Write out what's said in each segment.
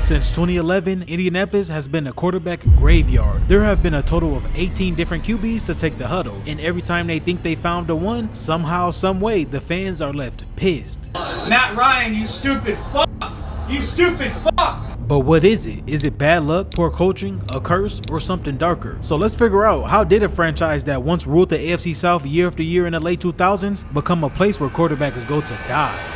Since 2011, Indianapolis has been a quarterback graveyard. There have been a total of 18 different QBs to take the huddle, and every time they think they found the one, somehow, someway, the fans are left pissed. Matt Ryan, you stupid fuck! You stupid fuck! But what is it? Is it bad luck, poor coaching, a curse, or something darker? So let's figure out, how did a franchise that once ruled the AFC South year after year in the late 2000s become a place where quarterbacks go to die?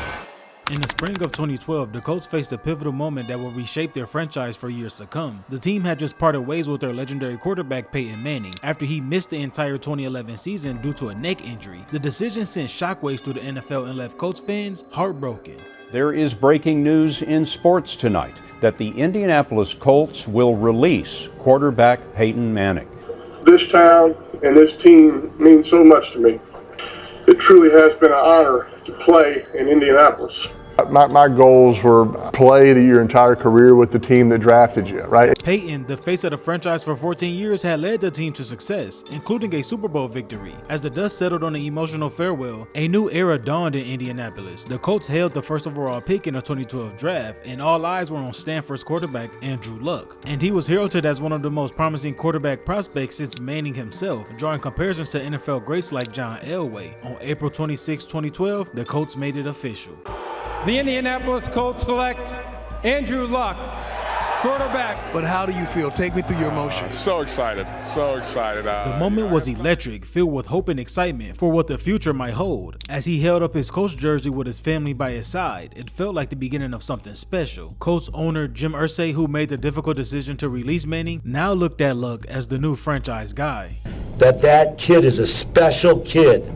In the spring of 2012, the Colts faced a pivotal moment that will reshape their franchise for years to come. The team had just parted ways with their legendary quarterback Peyton Manning after he missed the entire 2011 season due to a neck injury. The decision sent shockwaves through the NFL and left Colts fans heartbroken. There is breaking news in sports tonight that the Indianapolis Colts will release quarterback Peyton Manning. This town and this team means so much to me. It truly has been an honor to play in Indianapolis. My goals were play your entire career with the team that drafted you, right? Peyton, the face of the franchise for 14 years, had led the team to success, including a Super Bowl victory. As the dust settled on the emotional farewell, a new era dawned in Indianapolis. The Colts held the first overall pick in the 2012 draft, and all eyes were on Stanford's quarterback, Andrew Luck. And he was heralded as one of the most promising quarterback prospects since Manning himself, drawing comparisons to NFL greats like John Elway. On April 26, 2012, the Colts made it official. The Indianapolis Colts select Andrew Luck, quarterback. But how do you feel? Take me through your emotions. So excited, so excited. The moment was electric, filled with hope and excitement for what the future might hold. As he held up his Colts jersey with his family by his side, it felt like the beginning of something special. Colts owner Jim Irsay, who made the difficult decision to release Manning, now looked at Luck as the new franchise guy. That kid is a special kid.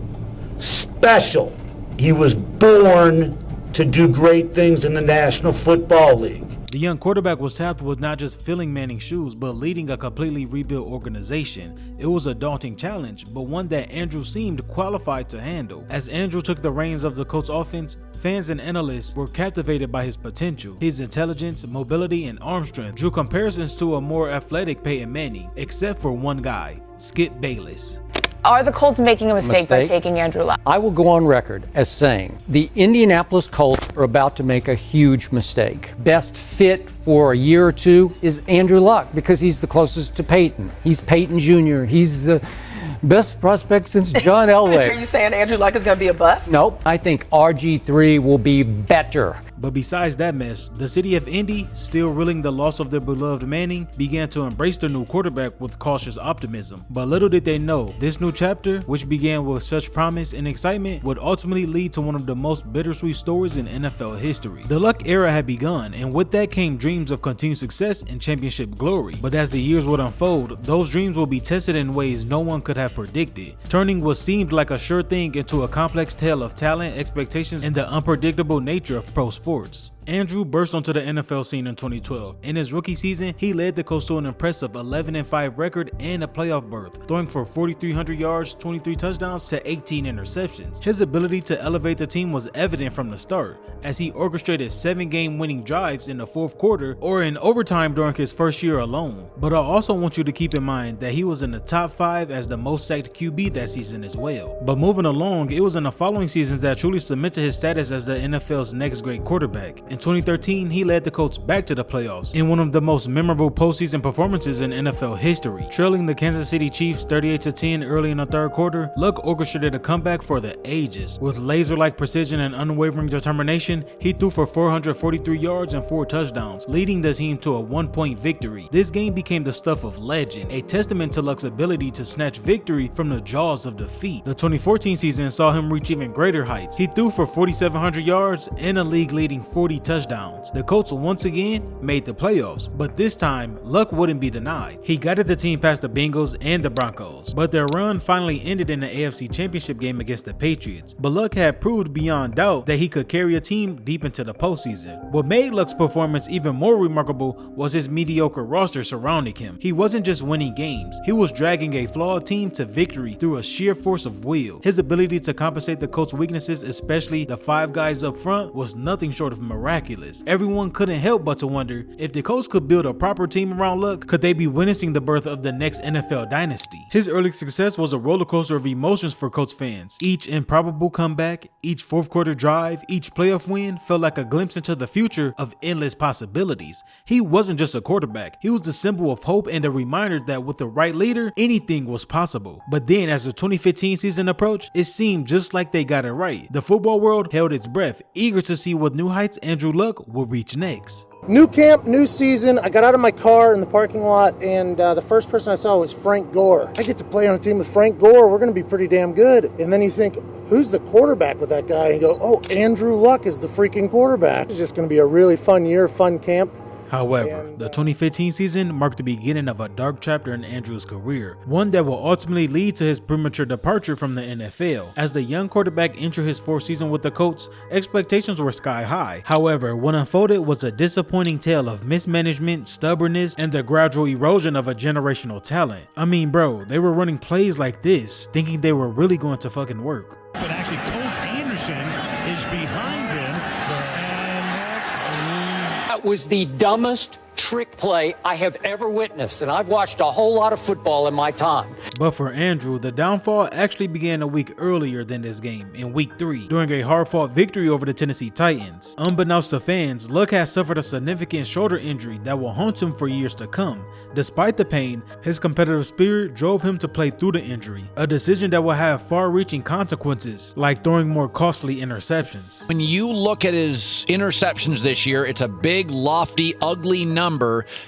Special. He was born to do great things in the National Football League. The young quarterback was tasked with not just filling Manning's shoes, but leading a completely rebuilt organization. It was a daunting challenge, but one that Andrew seemed qualified to handle. As Andrew took the reins of the Colts offense, fans and analysts were captivated by his potential. His intelligence, mobility, and arm strength drew comparisons to a more athletic Peyton Manning, except for one guy, Skip Bayless. Are the Colts making a mistake by taking Andrew Luck? I will go on record as saying the Indianapolis Colts are about to make a huge mistake. Best fit for a year or two is Andrew Luck because he's the closest to Peyton. He's Peyton Jr. He's the best prospect since John Elway. Are you saying Andrew Luck is going to be a bust? Nope. I think RG3 will be better. But besides that mess, the city of Indy, still reeling the loss of their beloved Manning, began to embrace their new quarterback with cautious optimism. But little did they know, this new chapter, which began with such promise and excitement, would ultimately lead to one of the most bittersweet stories in NFL history. The Luck era had begun, and with that came dreams of continued success and championship glory. But as the years would unfold, those dreams will be tested in ways no one could have predicted, turning what seemed like a sure thing into a complex tale of talent, expectations, and the unpredictable nature of pro sports. Andrew burst onto the NFL scene in 2012. In his rookie season, he led the Colts to an impressive 11-5 record and a playoff berth, throwing for 4,300 yards, 23 touchdowns to 18 interceptions. His ability to elevate the team was evident from the start, as he orchestrated 7-game winning drives in the fourth quarter or in overtime during his first year alone. But I also want you to keep in mind that he was in the top 5 as the most sacked QB that season as well. But moving along, it was in the following seasons that truly cemented his status as the NFL's next great quarterback. In 2013, he led the Colts back to the playoffs in one of the most memorable postseason performances in NFL history. Trailing the Kansas City Chiefs 38-10 early in the third quarter, Luck orchestrated a comeback for the ages. With laser-like precision and unwavering determination, he threw for 443 yards and 4 touchdowns, leading the team to a 1-point victory. This game became the stuff of legend, a testament to Luck's ability to snatch victory from the jaws of defeat. The 2014 season saw him reach even greater heights. He threw for 4,700 yards and a league-leading 40 touchdowns. The Colts once again made the playoffs, but this time Luck wouldn't be denied. He guided the team past the Bengals and the Broncos, but their run finally ended in the AFC Championship game against the Patriots. But Luck had proved beyond doubt that he could carry a team deep into the postseason. What made Luck's performance even more remarkable was his mediocre roster surrounding him. He wasn't just winning games, he was dragging a flawed team to victory through a sheer force of will. His ability to compensate the Colts' weaknesses, especially the 5 guys up front, was nothing short of miraculous. miraculous. Everyone couldn't help but to wonder if the Colts could build a proper team around Luck, could they be witnessing the birth of the next NFL dynasty? His early success was a roller coaster of emotions for Colts fans. Each improbable comeback, each fourth quarter drive, each playoff win felt like a glimpse into the future of endless possibilities. He wasn't just a quarterback, he was the symbol of hope and a reminder that with the right leader, anything was possible. But then as the 2015 season approached, it seemed just like they got it right. The football world held its breath, eager to see what new heights Andrew Luck would reach next. New camp, new season. I got out of my car in the parking lot, and the first person I saw was Frank Gore. I get to play on a team with Frank Gore. We're going to be pretty damn good. And then you think, who's the quarterback with that guy? And you go, oh, Andrew Luck is the freaking quarterback. It's just going to be a really fun year, fun camp. However, the 2015 season marked the beginning of a dark chapter in Andrew's career, one that will ultimately lead to his premature departure from the NFL. As the young quarterback entered his fourth season with the Colts, expectations were sky high. However, what unfolded was a disappointing tale of mismanagement, stubbornness, and the gradual erosion of a generational talent. I mean, bro, they were running plays like this, thinking they were really going to fucking work. But actually, Colt Anderson is behind him. That was the dumbest trick play I have ever witnessed, and I've watched a whole lot of football in my time. But for Andrew, the downfall actually began a week earlier than this game, in week 3, during a hard-fought victory over the Tennessee Titans. Unbeknownst to fans, Luck has suffered a significant shoulder injury that will haunt him for years to come. Despite the pain, his competitive spirit drove him to play through the injury, a decision that will have far-reaching consequences, like throwing more costly interceptions. When you look at his interceptions this year, it's a big, lofty, ugly number.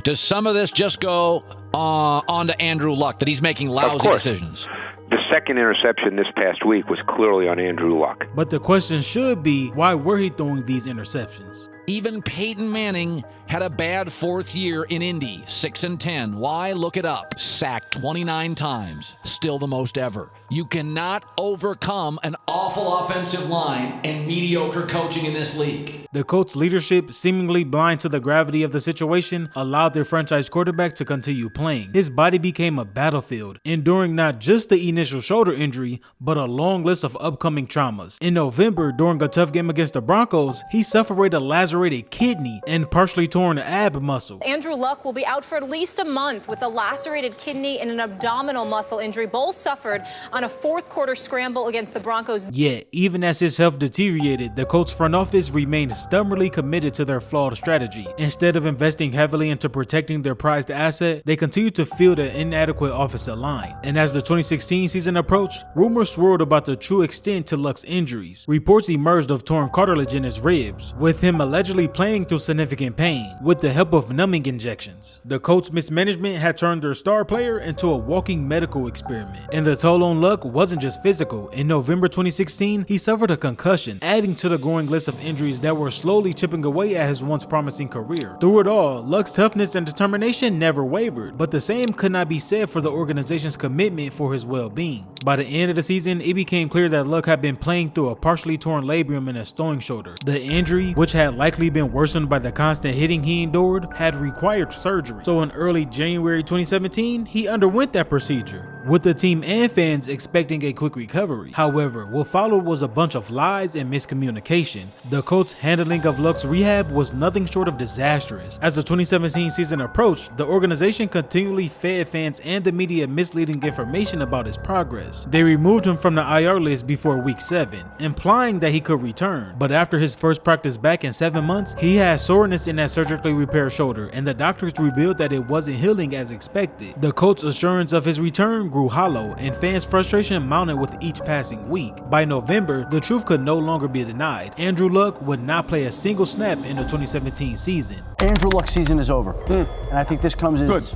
Does some of this just go on to Andrew Luck, that he's making lousy decisions? The second interception this past week was clearly on Andrew Luck. But the question should be, why were he throwing these interceptions? Even Peyton Manning had a bad fourth year in Indy, 6-10. Why? Look it up. Sacked 29 times, still the most ever. You cannot overcome an awful offensive line and mediocre coaching in this league. The Colts' leadership, seemingly blind to the gravity of the situation, allowed their franchise quarterback to continue playing. His body became a battlefield, enduring not just the initial shoulder injury, but a long list of upcoming traumas. In November, during a tough game against the Broncos, he suffered a lacerated kidney and partially torn ab muscle. Andrew Luck will be out for at least a month with a lacerated kidney and an abdominal muscle injury, both suffered on a fourth quarter scramble against the Broncos. Yet, even as his health deteriorated, the Colts front office remained stubbornly committed to their flawed strategy. Instead of investing heavily into protecting their prized asset, they continued to field an inadequate offensive line. And as the 2016 season approached, rumors swirled about the true extent to Luck's injuries. Reports emerged of torn cartilage in his ribs, with him allegedly playing through significant pain, with the help of numbing injections. The Colts' mismanagement had turned their star player into a walking medical experiment. And the toll on Luck wasn't just physical. In November 2016, he suffered a concussion, adding to the growing list of injuries that were slowly chipping away at his once promising career. Through it all, Luck's toughness and determination never wavered, but the same could not be said for the organization's commitment for his well-being. By the end of the season, it became clear that Luck had been playing through a partially torn labrum in his throwing shoulder. The injury, which had likely been worsened by the constant hitting he endured, had required surgery. So in early January 2017, he underwent that procedure, with the team and fans expecting a quick recovery. However, what followed was a bunch of lies and miscommunication. The Colts' handling of Luck's rehab was nothing short of disastrous. As the 2017 season approached, the organization continually fed fans and the media misleading information about his progress. They removed him from the IR list before week 7, implying that he could return. But after his first practice back in 7 months, he had soreness in that surgically repaired shoulder, and the doctors revealed that it wasn't healing as expected. The Colts' assurance of his return grew hollow, and fans' frustration mounted with each passing week. By November, the truth could no longer be denied. Andrew Luck would not play a single snap in the 2017 season. Andrew Luck's season is over, and I think this comes as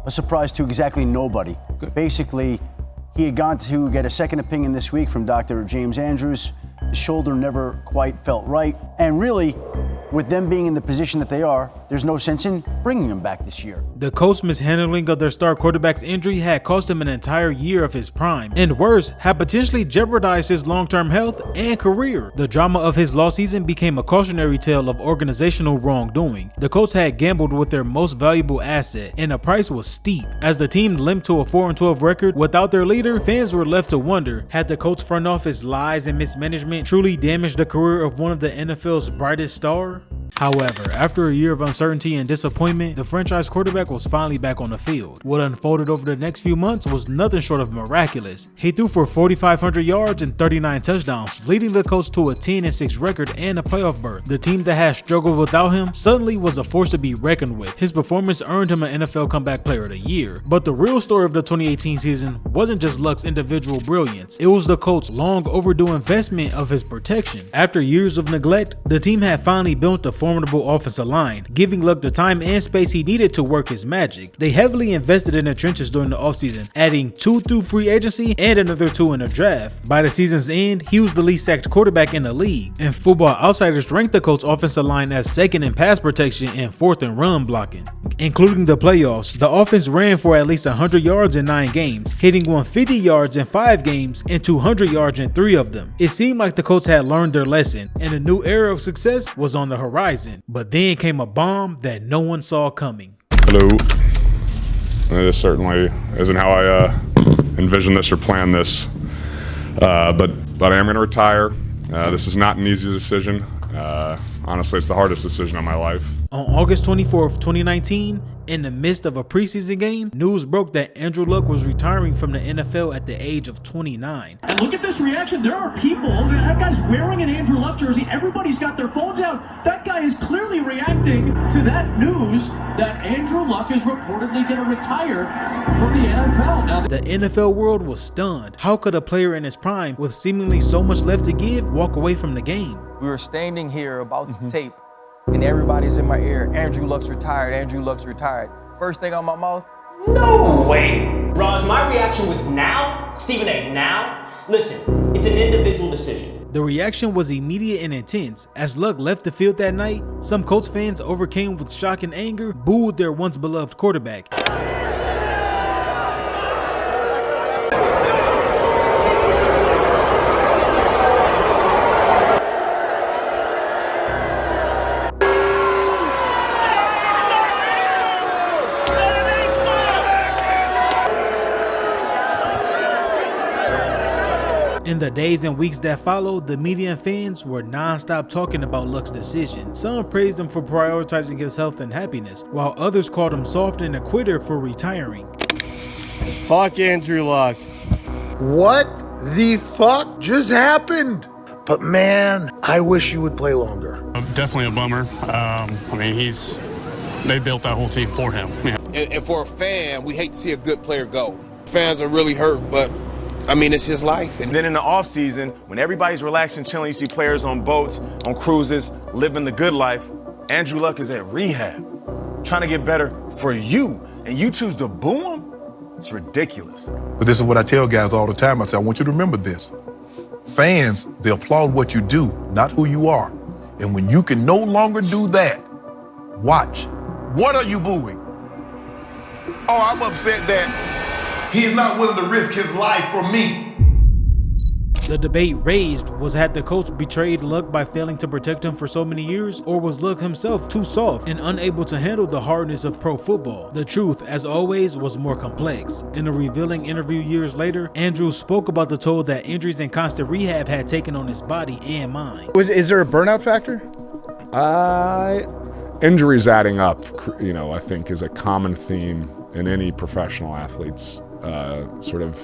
a surprise to exactly nobody. Basically, he had gone to get a second opinion this week from Dr. James Andrews. The shoulder never quite felt right, and really, with them being in the position that they are, there's no sense in bringing him back this year. The Colts' mishandling of their star quarterback's injury had cost him an entire year of his prime, and worse, had potentially jeopardized his long-term health and career. The drama of his lost season became a cautionary tale of organizational wrongdoing. The Colts had gambled with their most valuable asset, and the price was steep. As the team limped to a 4-12 record without their leader, fans were left to wonder, had the Colts front office lies and mismanagement truly damaged the career of one of the NFL's brightest stars? were. However, after a year of uncertainty and disappointment, the franchise quarterback was finally back on the field. What unfolded over the next few months was nothing short of miraculous. He threw for 4,500 yards and 39 touchdowns, leading the Colts to a 10-6 record and a playoff berth. The team that had struggled without him suddenly was a force to be reckoned with. His performance earned him an NFL Comeback Player of the Year. But the real story of the 2018 season wasn't just Luck's individual brilliance. It was the Colts' long overdue investment of his protection. After years of neglect, the team had finally built a formidable offensive line, giving Luck the time and space he needed to work his magic. They heavily invested in the trenches during the offseason, adding 2 through free agency and another 2 in the draft. By the season's end, he was the least sacked quarterback in the league, and Football Outsiders ranked the Colts offensive line as 2nd in pass protection and 4th in run blocking. Including the playoffs, the offense ran for at least 100 yards in 9 games, hitting 150 yards in 5 games and 200 yards in 3 of them. It seemed like the Colts had learned their lesson, and a new era of success was on the horizon. But then came a bomb that no one saw coming. Hello. This certainly isn't how I envisioned this or planned this, but I am going to retire. This is not an easy decision. Honestly, it's the hardest decision of my life. On August 24th, 2019, in the midst of a preseason game, news broke that Andrew Luck was retiring from the NFL at the age of 29. And look at this reaction. There are people. That guy's wearing an Andrew Luck jersey. Everybody's got their phones out. That guy is clearly reacting to that news that Andrew Luck is reportedly going to retire from the NFL. Now, the NFL world was stunned. How could a player in his prime, with seemingly so much left to give, walk away from the game? We were standing here about to tape, and everybody's in my ear. Andrew Luck's retired. Andrew Luck's retired. First thing on my mouth. No way. Roz, my reaction was now. Stephen A, now. Listen, it's an individual decision. The reaction was immediate and intense. As Luck left the field that night, some Colts fans, overcame with shock and anger, booed their once beloved quarterback. In the days and weeks that followed, the media and fans were non-stop talking about Luck's decision. Some praised him for prioritizing his health and happiness, while others called him soft and a quitter for retiring. Fuck Andrew Luck. What the fuck just happened? But man, I wish you would play longer. Definitely a bummer. They built that whole team for him. Yeah. And for a fan, we hate to see a good player go. Fans are really hurt, but I mean, it's his life. And then in the offseason, when everybody's relaxing, chilling, you see players on boats, on cruises, living the good life. Andrew Luck is at rehab, trying to get better for you, and you choose to boo him? It's ridiculous. But this is what I tell guys all the time. I say, I want you to remember this. Fans, they applaud what you do, not who you are. And when you can no longer do that, watch. What are you booing? Oh, I'm upset that he's not willing to risk his life for me. The debate raised was, had the Colts betrayed Luck by failing to protect him for so many years, or was Luck himself too soft and unable to handle the hardness of pro football? The truth, as always, was more complex. In a revealing interview years later, Andrew spoke about the toll that injuries and constant rehab had taken on his body and mind. Is there a burnout factor? Injuries adding up, I think is a common theme in any professional athlete's sort of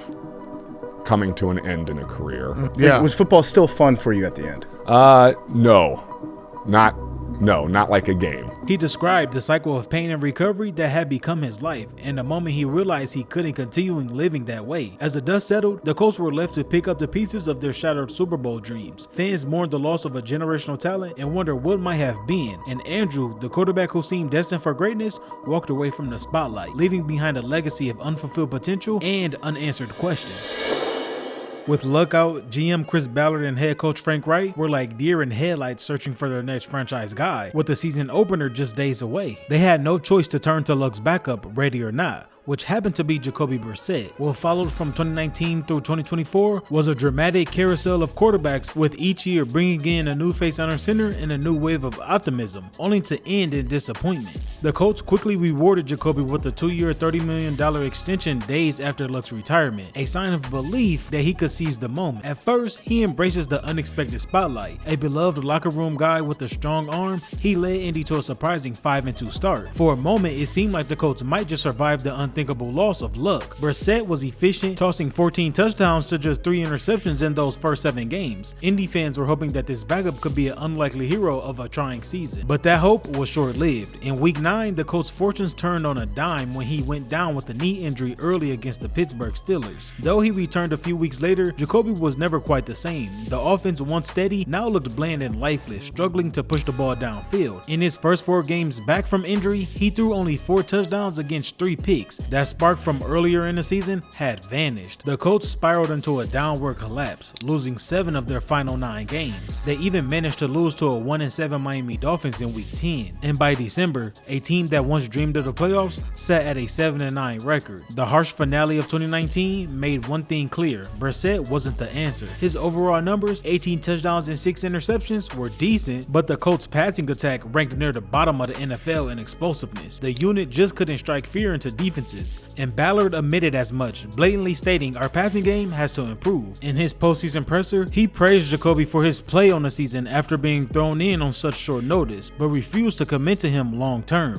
coming to an end in a career. Yeah. Was football still fun for you at the end? No, not like a game. He described the cycle of pain and recovery that had become his life, and the moment he realized he couldn't continue living that way. As the dust settled, the Colts were left to pick up the pieces of their shattered Super Bowl dreams. Fans mourned the loss of a generational talent and wondered what might have been, and Andrew, the quarterback who seemed destined for greatness, walked away from the spotlight, leaving behind a legacy of unfulfilled potential and unanswered questions. With Luck out, GM Chris Ballard and head coach Frank Wright were like deer in headlights searching for their next franchise guy, with the season opener just days away. They had no choice to turn to Luck's backup, ready or not, which happened to be Jacoby Brissett. What followed from 2019 through 2024 was a dramatic carousel of quarterbacks, with each year bringing in a new face under center and a new wave of optimism, only to end in disappointment. The Colts quickly rewarded Jacoby with a 2-year, $30 million extension days after Luck's retirement, a sign of belief that he could seize the moment. At first, he embraces the unexpected spotlight. A beloved locker room guy with a strong arm, he led Indy to a surprising 5-2 start. For a moment, it seemed like the Colts might just survive the unthinkable loss of Luck. Brissett was efficient, tossing 14 touchdowns to just 3 interceptions in those first 7 games. Indy fans were hoping that this backup could be an unlikely hero of a trying season, but that hope was short-lived. In Week 9, the Colts' fortunes turned on a dime when he went down with a knee injury early against the Pittsburgh Steelers. Though he returned a few weeks later, Jacoby was never quite the same. The offense, once steady, now looked bland and lifeless, struggling to push the ball downfield. In his first 4 games back from injury, he threw only 4 touchdowns against 3 picks. That spark from earlier in the season had vanished. The Colts spiraled into a downward collapse, losing 7 of their final 9 games. They even managed to lose to a 1-7 Miami Dolphins in Week 10. And by December, a team that once dreamed of the playoffs sat at a 7-9 record. The harsh finale of 2019 made one thing clear: Brissett wasn't the answer. His overall numbers, 18 touchdowns and 6 interceptions, were decent, but the Colts' passing attack ranked near the bottom of the NFL in explosiveness. The unit just couldn't strike fear into defenses, and Ballard admitted as much, blatantly stating our passing game has to improve. In his postseason presser, he praised Jacoby for his play on the season after being thrown in on such short notice, but refused to commit to him long term.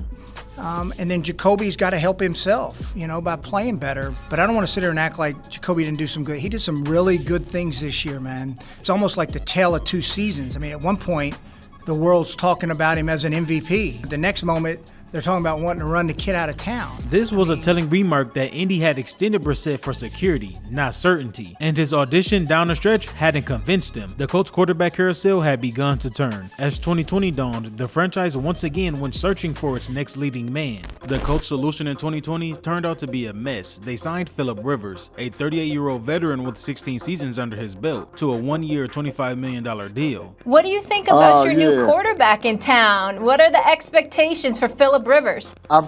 And then Jacoby's got to help himself, by playing better. But I don't want to sit there and act like Jacoby didn't do some good. He did some really good things this year, man. It's almost like the tale of 2 seasons. I mean, at one point, the world's talking about him as an MVP. The next moment, they're talking about wanting to run the kid out of town. This was a telling remark that Indy had extended Brissett for security, not certainty, and his audition down the stretch hadn't convinced him. The Colts quarterback carousel had begun to turn. As 2020 dawned, the franchise once again went searching for its next leading man. The Colts solution in 2020 turned out to be a mess. They signed Phillip Rivers, a 38-year-old veteran with 16 seasons under his belt, to a 1-year, $25 million deal. What do you think about your new quarterback in town? What are the expectations for Phillip Rivers? I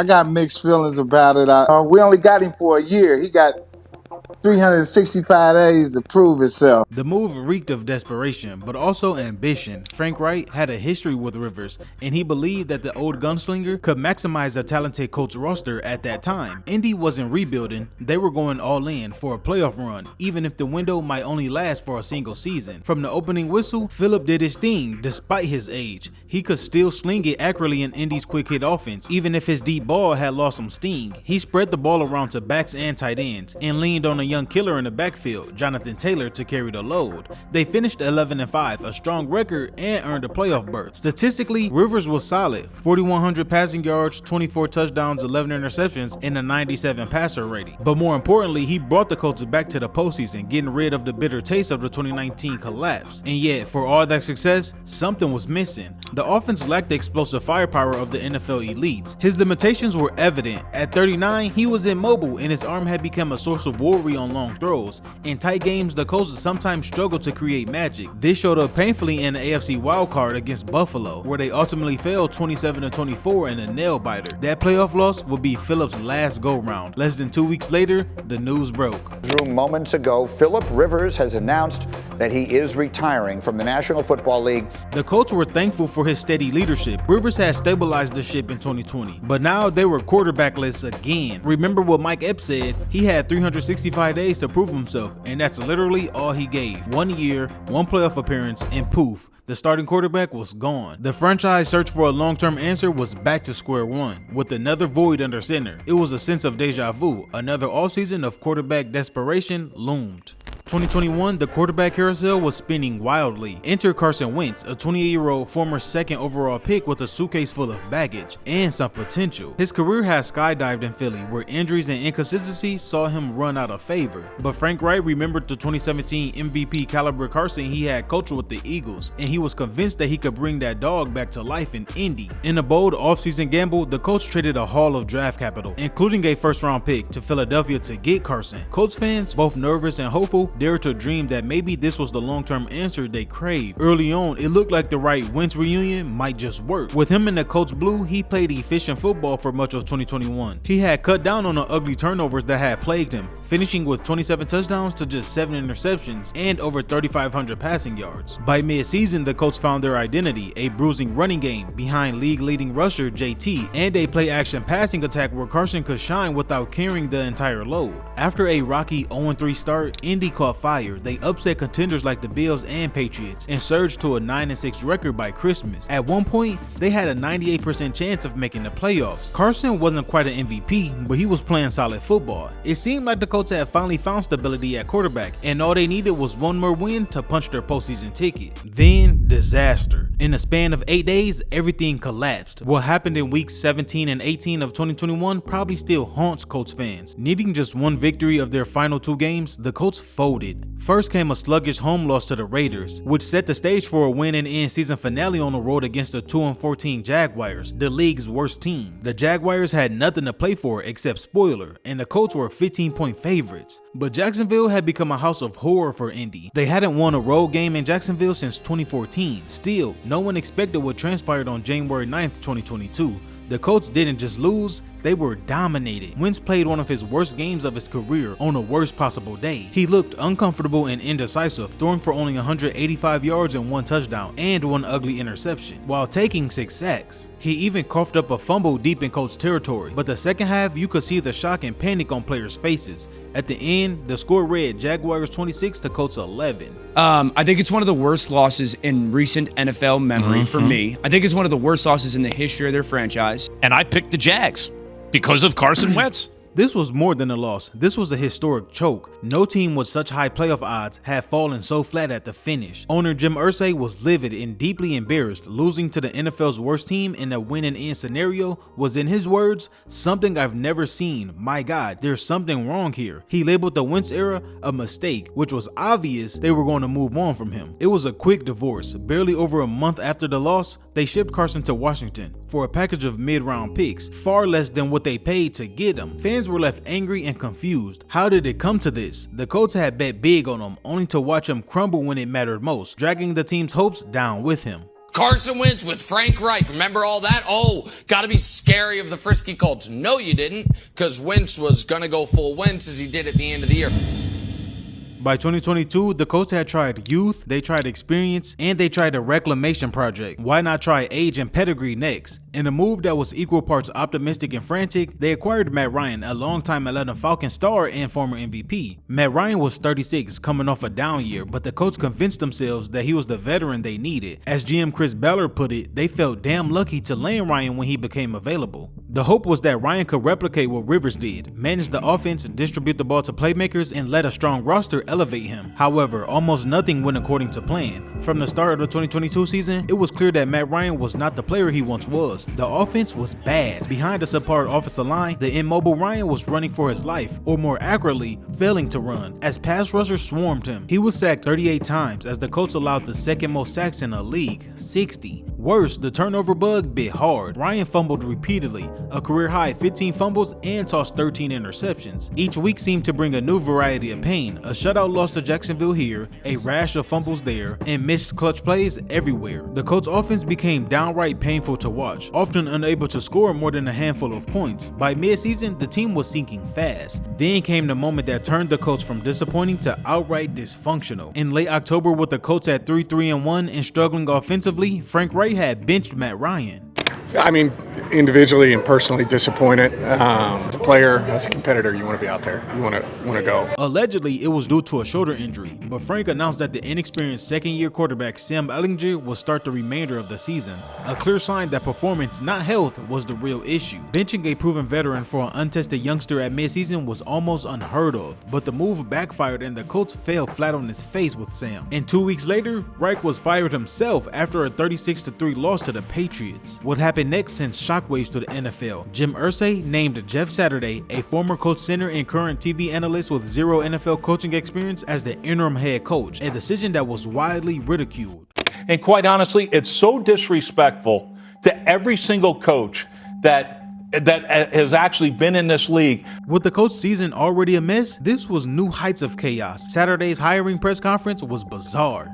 got mixed feelings about it. We only got him for a year. He got 365 days to prove himself. The move reeked of desperation, but also ambition. Frank Wright had a history with Rivers, and he believed that the old gunslinger could maximize the talented Colts roster at that time. Indy wasn't rebuilding, they were going all in for a playoff run, even if the window might only last for a single season. From the opening whistle, Phillip did his thing despite his age. He could still sling it accurately in Indy's quick hit offense, even if his deep ball had lost some sting. He spread the ball around to backs and tight ends, and leaned on a young killer in the backfield, Jonathan Taylor, to carry the load. They finished 11-5, a strong record, and earned a playoff berth. Statistically, Rivers was solid: 4,100 passing yards, 24 touchdowns, 11 interceptions, and a 97 passer rating. But more importantly, he brought the Colts back to the postseason, getting rid of the bitter taste of the 2019 collapse. And yet, for all that success, something was missing. The offense lacked the explosive firepower of the NFL elites. His limitations were evident. At 39, he was immobile, and his arm had become a source of worry on long throws. In tight games, the Colts sometimes struggled to create magic. This showed up painfully in the AFC wildcard against Buffalo, where they ultimately fell 27-24 in a nail-biter. That playoff loss would be Phillip's last go-round. Less than 2 weeks later, the news broke. Moments ago, Phillip Rivers has announced that he is retiring from the National Football League. The Colts were thankful for his steady leadership. Rivers had stabilized the ship in 2020, but now they were quarterbackless again. Remember what Mike Epps said? He had 365 days to prove himself, and that's literally all he gave. 1 year, 1 playoff appearance, and poof, the starting quarterback was gone. The franchise search for a long-term answer was back to square one, with another void under center. It was a sense of deja vu. Another offseason of quarterback desperation loomed. 2021, the quarterback carousel was spinning wildly. Enter Carson Wentz, a 28-year-old former 2nd overall pick with a suitcase full of baggage and some potential. His career has skydived in Philly, where injuries and inconsistency saw him run out of favor. But Frank Wright remembered the 2017 MVP caliber Carson he had coached with the Eagles, and he was convinced that he could bring that dog back to life in Indy. In a bold offseason gamble, the Colts traded a haul of draft capital, including a first-round pick, to Philadelphia to get Carson. Colts fans, both nervous and hopeful, dared to dream that maybe this was the long-term answer they craved. Early on, it looked like the Wright-Wentz reunion might just work. With him in the Colts blue, he played efficient football for much of 2021. He had cut down on the ugly turnovers that had plagued him, finishing with 27 touchdowns to just 7 interceptions and over 3,500 passing yards. By mid-season, the Colts found their identity, a bruising running game behind league-leading rusher JT and a play-action passing attack where Carson could shine without carrying the entire load. After a rocky 0-3 start, Indy caught fire. They upset contenders like the Bills and Patriots and surged to a 9-6 record by Christmas. At one point, they had a 98% chance of making the playoffs. Carson wasn't quite an MVP, but he was playing solid football. It seemed like the Colts had finally found stability at quarterback, and all they needed was one more win to punch their postseason ticket. Then, disaster. In the span of 8 days, everything collapsed. What happened in weeks 17 and 18 of 2021 probably still haunts Colts fans. Needing just one victory of their final 2 games, the Colts folded. First came a sluggish home loss to the Raiders, which set the stage for a win-and-end season finale on the road against the 2-14 Jaguars, the league's worst team. The Jaguars had nothing to play for except spoiler, and the Colts were 15-point favorites. But Jacksonville had become a house of horror for Indy. They hadn't won a road game in Jacksonville since 2014. Still, no one expected what transpired on January 9th, 2022. The Colts didn't just lose, they were dominated. Wentz played one of his worst games of his career on the worst possible day. He looked uncomfortable and indecisive, throwing for only 185 yards and 1 touchdown and 1 ugly interception, while taking 6 sacks. He even coughed up a fumble deep in Colts territory, but the second half you could see the shock and panic on players' faces. At the end, the score read Jaguars 26 to Colts 11. I think it's one of the worst losses in recent NFL memory for me. I think it's one of the worst losses in the history of their franchise. And I picked the Jags because of Carson Wentz. This was more than a loss. This was a historic choke. No team with such high playoff odds had fallen so flat at the finish. Owner Jim Irsay was livid and deeply embarrassed. Losing to the NFL's worst team in a win-and-end scenario was, in his words, something I've never seen. My God, there's something wrong here. He labeled the Wentz era a mistake, which was obvious they were going to move on from him. It was a quick divorce. Barely over a month after the loss, they shipped Carson to Washington for a package of mid-round picks, far less than what they paid to get him. Fans were left angry and confused. How did it come to this? The Colts had bet big on him, only to watch him crumble when it mattered most, dragging the team's hopes down with him. Carson Wentz with Frank Reich. Remember all that? Oh, gotta be scary of the frisky Colts. No, you didn't, because Wentz was gonna go full Wentz as he did at the end of the year. By 2022, the Colts had tried youth, they tried experience, and they tried a reclamation project. Why not try age and pedigree next? In a move that was equal parts optimistic and frantic, they acquired Matt Ryan, a longtime Atlanta Falcons star and former MVP. Matt Ryan was 36, coming off a down year, but the Colts convinced themselves that he was the veteran they needed. As GM Chris Ballard put it, they felt damn lucky to land Ryan when he became available. The hope was that Ryan could replicate what Rivers did, manage the offense, distribute the ball to playmakers, and let a strong roster elevate him. However, almost nothing went according to plan. From the start of the 2022 season, it was clear that Matt Ryan was not the player he once was. The offense was bad. Behind a subpar offensive line, the immobile Ryan was running for his life, or more accurately, failing to run, as pass rushers swarmed him. He was sacked 38 times, as the Colts allowed the second most sacks in the league, 60. Worse, the turnover bug bit hard. Ryan fumbled repeatedly, a career high 15 fumbles, and tossed 13 interceptions. Each week seemed to bring a new variety of pain. A shutout loss to Jacksonville here, a rash of fumbles there, and missed clutch plays everywhere. The Colts offense became downright painful to watch, often unable to score more than a handful of points. By mid-season, the team was sinking fast. Then came the moment that turned the Colts from disappointing to outright dysfunctional. In late October, with the Colts at 3-3-1 and struggling offensively, Frank Reich had benched Matt Ryan. I mean, individually and personally disappointed. As a player, as a competitor, you want to be out there. You want to go. Allegedly, it was due to a shoulder injury, but Frank announced that the inexperienced second-year quarterback Sam Ehlinger will start the remainder of the season. A clear sign that performance, not health, was the real issue. Benching a proven veteran for an untested youngster at midseason was almost unheard of, but the move backfired and the Colts fell flat on his face with Sam. And 2 weeks later, Reich was fired himself after a 36-3 loss to the Patriots. What happened next sent shockwaves to the NFL. Jim Irsay named Jeff Saturday, a former Colts center and current TV analyst with 0 NFL coaching experience, as the interim head coach, a decision that was widely ridiculed. And quite honestly, it's so disrespectful to every single coach that that has actually been in this league. With the Colts season already a mess, this was new heights of chaos. Saturday's hiring press conference was bizarre.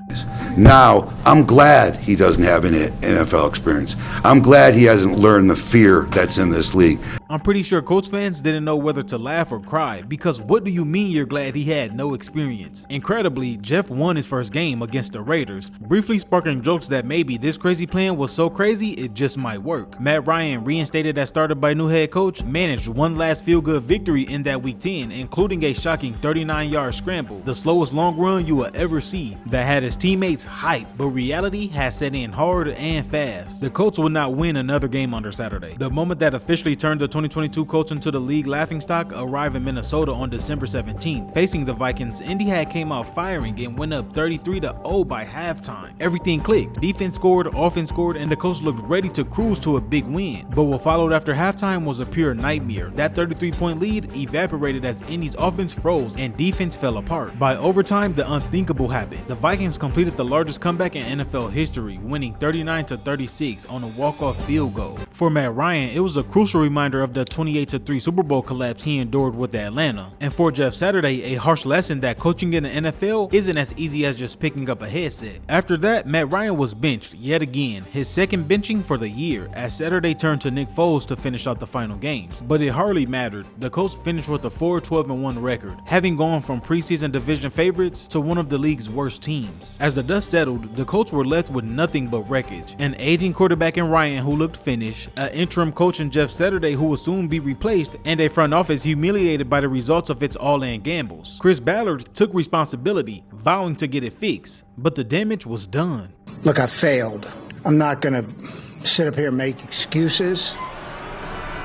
Now, I'm glad he doesn't have any NFL experience. I'm glad he hasn't learned the fear that's in this league. I'm pretty sure Colts fans didn't know whether to laugh or cry, because what do you mean you're glad he had no experience? Incredibly, Jeff won his first game against the Raiders, briefly sparking jokes that maybe this crazy plan was so crazy it just might work. Matt Ryan, reinstated as starter by new head coach, managed one last feel-good victory in that Week 10, including a shocking 39-yard scramble, the slowest long run you will ever see, that had his teammates hyped, but reality has set in hard and fast. The Colts would not win another game under Saturday. The moment that officially turned the 2022 Colts into the league laughingstock arrived in Minnesota on December 17th. Facing the Vikings, Indy had came out firing and went up 33-0 by halftime. Everything clicked. Defense scored, offense scored, and the Colts looked ready to cruise to a big win. But what followed after halftime was a pure nightmare. That 33-point lead evaporated as Indy's offense froze and defense fell apart. By overtime, the unthinkable happened. The Vikings completed the largest comeback in NFL history, winning 39-36 on a walk-off field goal. For Matt Ryan, it was a crucial reminder of the 28-3 Super Bowl collapse he endured with Atlanta. And for Jeff Saturday, a harsh lesson that coaching in the NFL isn't as easy as just picking up a headset. After that, Matt Ryan was benched yet again, his second benching for the year, as Saturday turned to Nick Foles to finish out the final games. But it hardly mattered. The Colts finished with a 4-12-1 record, having gone from preseason division favorites to one of the league's worst teams. As the dust settled, the Colts were left with nothing but wreckage. An aging quarterback in Ryan who looked finished, an interim coach in Jeff Saturday who will soon be replaced, and a front office humiliated by the results of its all-in gambles. Chris Ballard took responsibility, vowing to get it fixed, but the damage was done. Look, I failed. I'm not going to sit up here and make excuses.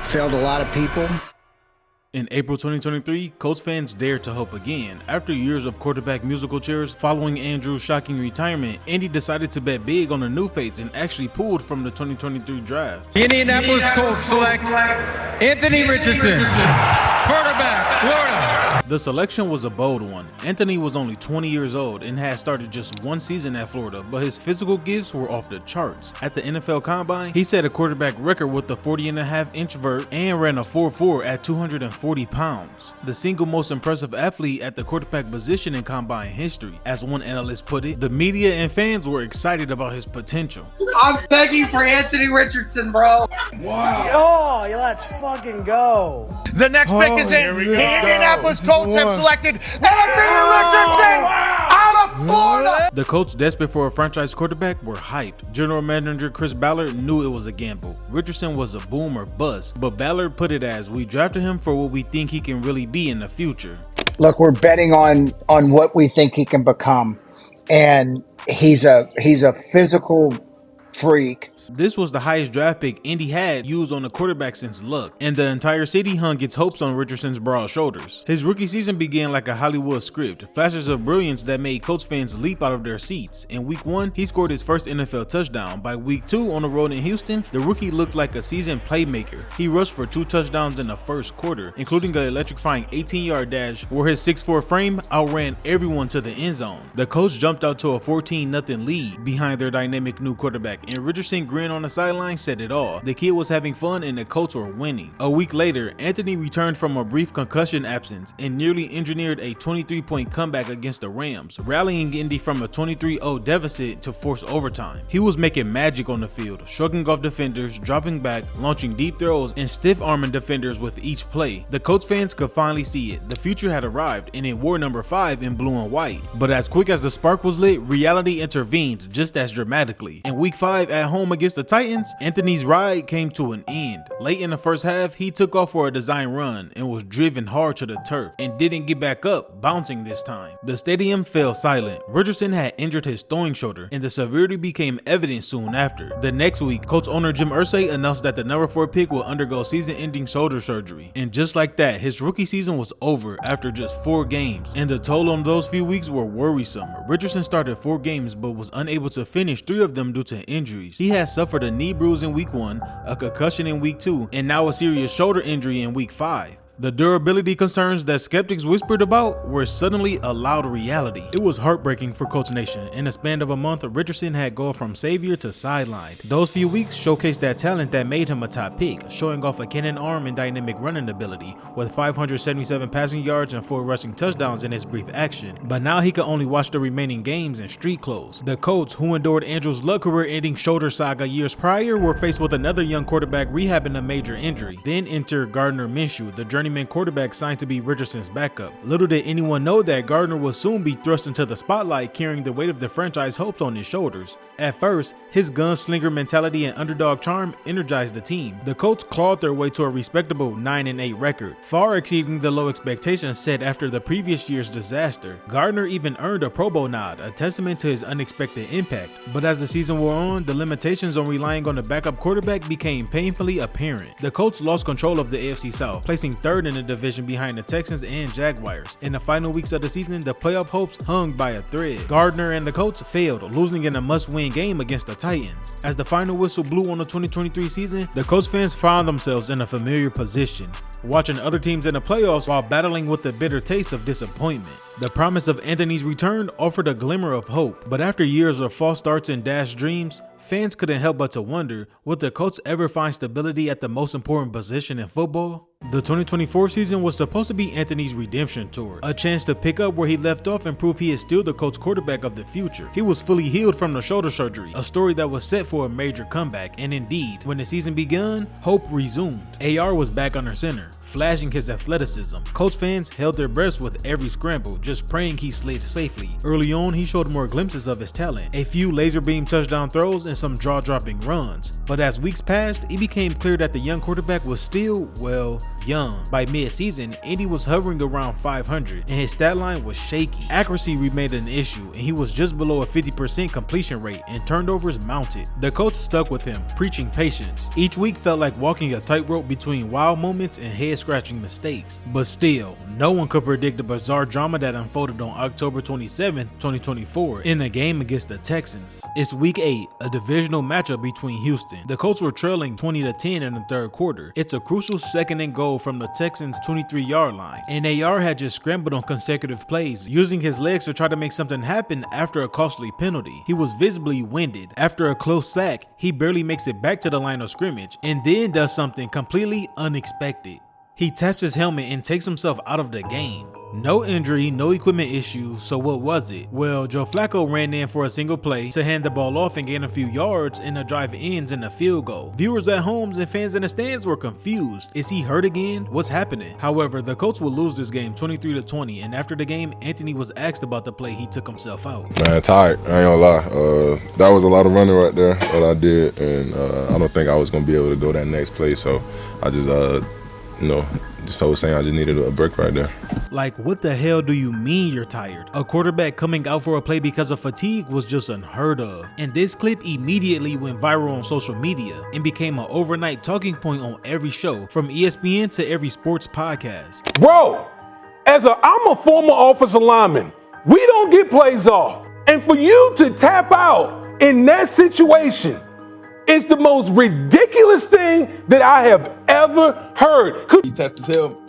Failed a lot of people. In April 2023, Colts fans dared to hope again. After years of quarterback musical chairs following Andrew's shocking retirement, Indy decided to bet big on a new face and actually pulled from the 2023 draft. The Indianapolis Colts select Anthony Richardson, quarterback, Florida. The selection was a bold one. Anthony was only 20 years old and had started just one season at Florida, but his physical gifts were off the charts. At the NFL Combine, he set a quarterback record with a 40.5-inch vert and ran a 4.4 at 240 pounds. The single most impressive athlete at the quarterback position in Combine history. As one analyst put it, the media and fans were excited about his potential. I'm begging for Anthony Richardson, bro. Wow. Oh, let's fucking go. The next pick is in. The Indianapolis Colts have selected Anthony Richardson out of Florida. The Colts, desperate for a franchise quarterback, were hyped. General Manager Chris Ballard knew it was a gamble. Richardson was a boom or bust, but Ballard put it as, we drafted him for what we think he can really be in the future. Look, we're betting on what we think he can become, and he's a physical freak. This was the highest draft pick Indy had used on a quarterback since Luck, and the entire city hung its hopes on Richardson's broad shoulders. His rookie season began like a Hollywood script, flashes of brilliance that made Colts fans leap out of their seats. In week 1, he scored his first NFL touchdown. By week 2, on the road in Houston, the rookie looked like a seasoned playmaker. He rushed for 2 touchdowns in the first quarter, including an electrifying 18-yard dash where his 6'4" frame outran everyone to the end zone. The Colts jumped out to a 14-0 lead behind their dynamic new quarterback, and Richardson grin on the sideline said it all. The kid was having fun and the Colts were winning. A week later, Anthony returned from a brief concussion absence and nearly engineered a 23-point comeback against the Rams, rallying Indy from a 23-0 deficit to force overtime. He was making magic on the field, shrugging off defenders, dropping back, launching deep throws, and stiff-arming defenders with each play. The Colts fans could finally see it. The future had arrived, and it wore number 5 in blue and white. But as quick as the spark was lit, reality intervened just as dramatically. In week 5 at home against the Titans, Anthony's ride came to an end. Late in the first half, he took off for a design run and was driven hard to the turf and didn't get back up, bouncing this time. The stadium fell silent. Richardson had injured his throwing shoulder, and the severity became evident soon after. The next week, Colts owner Jim Irsay announced that the number 4 pick will undergo season-ending shoulder surgery. And just like that, his rookie season was over after just 4 games, and the toll on those few weeks were worrisome. Richardson started 4 games but was unable to finish 3 of them due to injuries. He had suffered a knee bruise in week 1, a concussion in week 2, and now a serious shoulder injury in week 5. The durability concerns that skeptics whispered about were suddenly a loud reality. It was heartbreaking for Colts Nation. In a span of a month, Richardson had gone from savior to sidelined. Those few weeks showcased that talent that made him a top pick, showing off a cannon arm and dynamic running ability, with 577 passing yards and 4 rushing touchdowns in his brief action. But now he could only watch the remaining games in street clothes. The Colts, who endured Andrew's luck career-ending shoulder saga years prior, were faced with another young quarterback rehabbing a major injury. Then enter Gardner Minshew, the journeyman quarterback signed to be Richardson's backup. Little did anyone know that Gardner would soon be thrust into the spotlight, carrying the weight of the franchise hopes on his shoulders. At first, his gunslinger mentality and underdog charm energized the team. The Colts clawed their way to a respectable 9-8 record, far exceeding the low expectations set after the previous year's disaster. Gardner even earned a Pro Bowl nod, a testament to his unexpected impact. But as the season wore on, the limitations on relying on the backup quarterback became painfully apparent. The Colts lost control of the AFC South, placing third in the division behind the Texans and Jaguars. In the final weeks of the season, the playoff hopes hung by a thread. Gardner and the Colts failed, losing in a must-win game against the Titans. As the final whistle blew on the 2023 season, the Colts fans found themselves in a familiar position, watching other teams in the playoffs while battling with the bitter taste of disappointment. The promise of Anthony's return offered a glimmer of hope, but after years of false starts and dashed dreams, fans couldn't help but to wonder, would the Colts ever find stability at the most important position in football? The 2024 season was supposed to be Anthony's redemption tour, a chance to pick up where he left off and prove he is still the Colts quarterback of the future. He was fully healed from the shoulder surgery, a story that was set for a major comeback, and indeed, when the season began, hope resumed. AR was back under center, flashing his athleticism. Colts fans held their breaths with every scramble, just praying he slid safely. Early on, he showed more glimpses of his talent, a few laser beam touchdown throws and some jaw-dropping runs. But as weeks passed, it became clear that the young quarterback was still, well, young. By mid-season, Indy was hovering around 500 and his stat line was shaky. Accuracy remained an issue and he was just below a 50% completion rate and turnovers mounted. The Colts stuck with him, preaching patience. Each week felt like walking a tightrope between wild moments and head-scratching mistakes. But still, no one could predict the bizarre drama that unfolded on October 27th, 2024 in a game against the Texans. It's week 8, a divisional matchup between Houston. The Colts were trailing 20-10 in the third quarter. It's a crucial second and goal from the Texans' 23-yard line, and AR had just scrambled on consecutive plays, using his legs to try to make something happen after a costly penalty. He was visibly winded. After a close sack, he barely makes it back to the line of scrimmage, and then does something completely unexpected. He taps his helmet and takes himself out of the game. No injury, no equipment issues, so what was it? Well, Joe Flacco ran in for a single play to hand the ball off and gain a few yards, and the drive ends in a field goal. Viewers at home and fans in the stands were confused. Is he hurt again? What's happening? However, the Colts would lose this game 23-20, and after the game, Anthony was asked about the play he took himself out. Man, tired, I ain't gonna lie. That was a lot of running right there, what I did, and I don't think I was gonna be able to go that next play, so I just just told saying I just needed a break right there. Like, what the hell do you mean you're tired? A quarterback coming out for a play because of fatigue was just unheard of. And this clip immediately went viral on social media and became an overnight talking point on every show, from ESPN to every sports podcast. Bro, I'm a former offensive lineman. We don't get plays off. And for you to tap out in that situation, it's the most ridiculous thing that I have ever heard. He tapped his heel.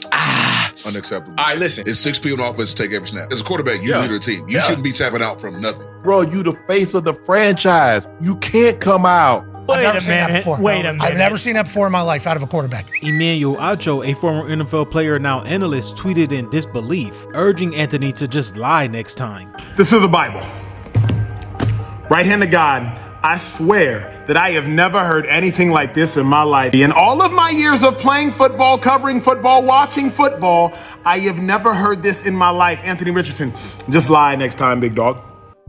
Unacceptable. All right, listen. It's 6 people in offense to take every snap. As a quarterback, you lead the team. You shouldn't be tapping out from nothing. Bro, you the face of the franchise. You can't come out. I've never seen that before. I've never seen that before in my life out of a quarterback. Emmanuel Acho, a former NFL player now analyst, tweeted in disbelief, urging Anthony to just lie next time. This is the Bible. Right hand of God, I swear that I have never heard anything like this in my life. In all of my years of playing football, covering football, watching football, I have never heard this in my life. Anthony Richardson, just lie next time, big dog.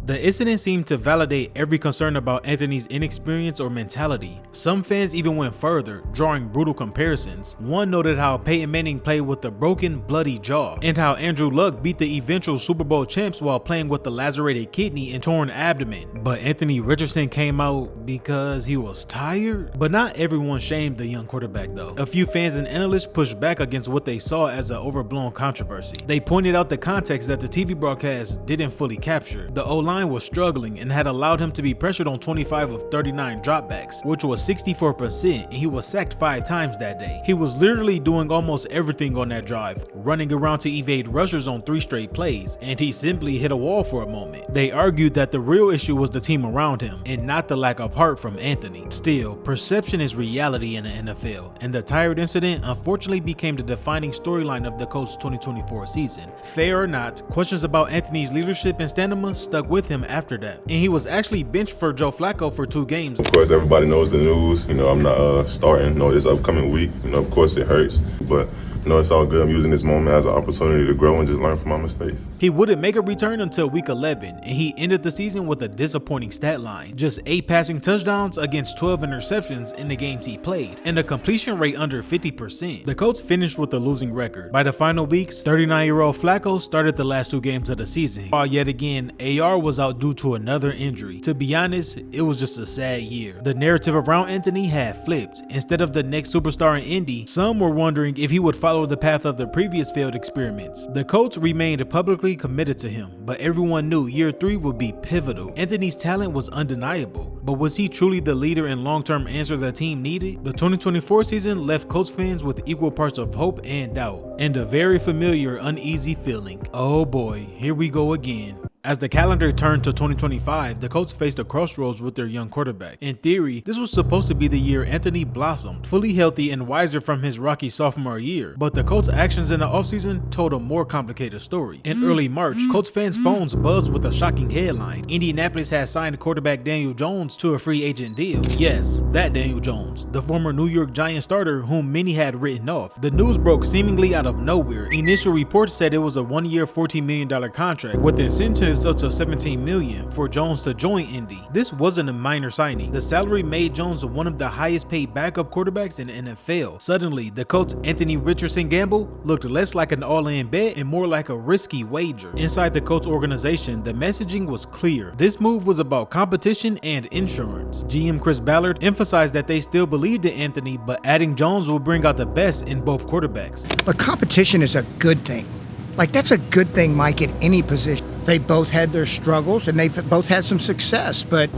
The incident seemed to validate every concern about Anthony's inexperience or mentality. Some fans even went further, drawing brutal comparisons. One noted how Peyton Manning played with a broken, bloody jaw, and how Andrew Luck beat the eventual Super Bowl champs while playing with the lacerated kidney and torn abdomen. But Anthony Richardson came out because he was tired? But not everyone shamed the young quarterback though. A few fans and analysts pushed back against what they saw as an overblown controversy. They pointed out the context that the TV broadcast didn't fully capture. The O-line line was struggling and had allowed him to be pressured on 25 of 39 dropbacks, which was 64%, and he was sacked 5 times that day. He was literally doing almost everything on that drive, running around to evade rushers on 3 straight plays, and he simply hit a wall for a moment. They argued that the real issue was the team around him, and not the lack of heart from Anthony. Still, perception is reality in the NFL, and the tired incident unfortunately became the defining storyline of the Colts 2024 season. Fair or not, questions about Anthony's leadership and stamina stuck with him after that, and he was actually benched for Joe Flacco for 2 games. Of course, everybody knows the news. I'm not starting this upcoming week. Of course it hurts, but it's all good. I'm using this moment as an opportunity to grow and just learn from my mistakes. He wouldn't make a return until week 11, and he ended the season with a disappointing stat line. Just 8 passing touchdowns against 12 interceptions in the games he played, and a completion rate under 50%. The Colts finished with a losing record. By the final weeks, 39-year-old Flacco started the last 2 games of the season, while yet again, AR was out due to another injury. To be honest, it was just a sad year. The narrative around Anthony had flipped. Instead of the next superstar in Indy, some were wondering if he would follow the path of the previous failed experiments. The Colts remained publicly committed to him, but everyone knew year 3 would be pivotal. Anthony's talent was undeniable, but was he truly the leader and long-term answer the team needed? The 2024 season left Colts fans with equal parts of hope and doubt, and a very familiar uneasy feeling. Oh boy, here we go again. As the calendar turned to 2025, the Colts faced a crossroads with their young quarterback. In theory, this was supposed to be the year Anthony blossomed, fully healthy and wiser from his rocky sophomore year, but the Colts' actions in the offseason told a more complicated story. In early March, Colts fans' phones buzzed with a shocking headline. Indianapolis had signed quarterback Daniel Jones to a free agent deal. Yes, that Daniel Jones, the former New York Giants starter whom many had written off. The news broke seemingly out of nowhere. Initial reports said it was a 1-year, $14 million contract with incentives up to $17 million for Jones to join Indy. This wasn't a minor signing. The salary made Jones one of the highest paid backup quarterbacks in the NFL. Suddenly, the Colts' Anthony Richardson gamble looked less like an all-in bet and more like a risky wager. Inside the Colts organization, the messaging was clear. This move was about competition and insurance. GM Chris Ballard emphasized that they still believed in Anthony, but adding Jones will bring out the best in both quarterbacks. But competition is a good thing. That's a good thing, Mike, at any position. They both had their struggles and they've both had some success, but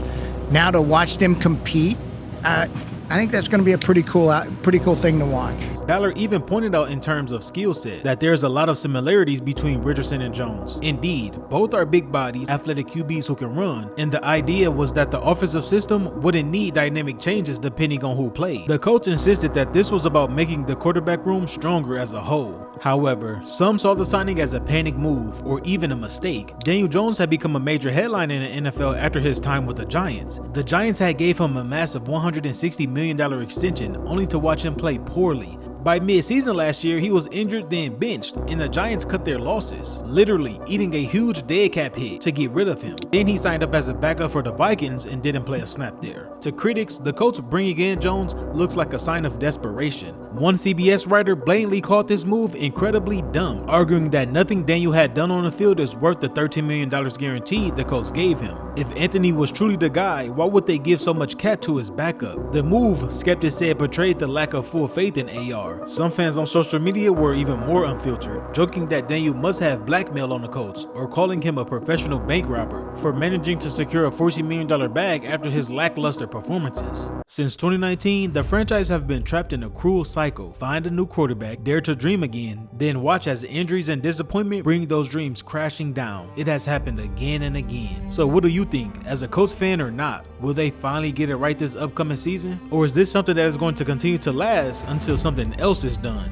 now to watch them compete, I think that's going to be a pretty cool thing to watch. Ballard even pointed out in terms of skill set that there's a lot of similarities between Richardson and Jones. Indeed, both are big-bodied, athletic QBs who can run, and the idea was that the offensive system wouldn't need dynamic changes depending on who played. The Colts insisted that this was about making the quarterback room stronger as a whole. However, some saw the signing as a panic move or even a mistake. Daniel Jones had become a major headline in the NFL after his time with the Giants. The Giants had gave him a massive $160 million extension only to watch him play poorly. By mid-season last year, he was injured then benched, and the Giants cut their losses, literally eating a huge dead cap hit to get rid of him. Then he signed up as a backup for the Vikings and didn't play a snap there. To critics, the Colts bringing in Jones looks like a sign of desperation. One CBS writer blatantly called this move incredibly dumb, arguing that nothing Daniel had done on the field is worth the $13 million guaranteed the Colts gave him. If Anthony was truly the guy, why would they give so much cap to his backup? The move, skeptics said, portrayed the lack of full faith in AR. Some fans on social media were even more unfiltered, joking that Daniel must have blackmail on the Colts, or calling him a professional bank robber for managing to secure a $40 million bag after his lackluster performances. Since 2019, the franchise have been trapped in a cruel cycle. Find a new quarterback, dare to dream again, then watch as injuries and disappointment bring those dreams crashing down. It has happened again and again. So what do you think? As a Colts fan or not, will they finally get it right this upcoming season? Or is this something that is going to continue to last until something else is done?